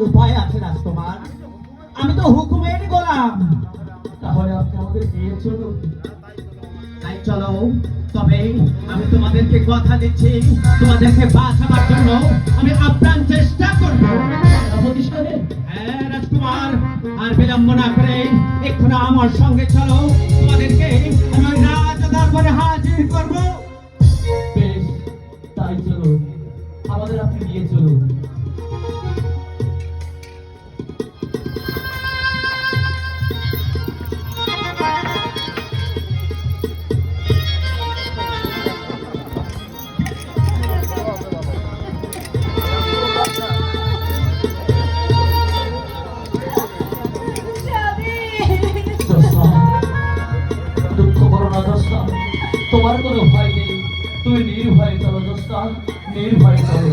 উপায় আছে রাজকুমার, আমি তো হুকুমের গোলাম। তাহলে আপনি আমাদের নিয়ে চলুন। তাই চলো, তবে আমি তোমাদেরকে কথা দিচ্ছি, তোমাদেরকে বাঁচাবার জন্য আমি আপ্রাণ চেষ্টা করব। সেনাপতি সাহেব, হ্যাঁ রাজকুমার, আর বিলম্ব না করে এক্ষুনি আমার সঙ্গে চলো, তোমাদেরকে আমি ওই রাজ দরবারে হাজির করব। বেশ, তাই চলুন, আমাদের আপনি নিয়ে চলুন। জোসনা, দুঃখ করো না জোসনা, তোমার কোনো ভয় নেই। তুমি নির্ভয়ে চলো জোসনা, নির্ভয়ে চলো।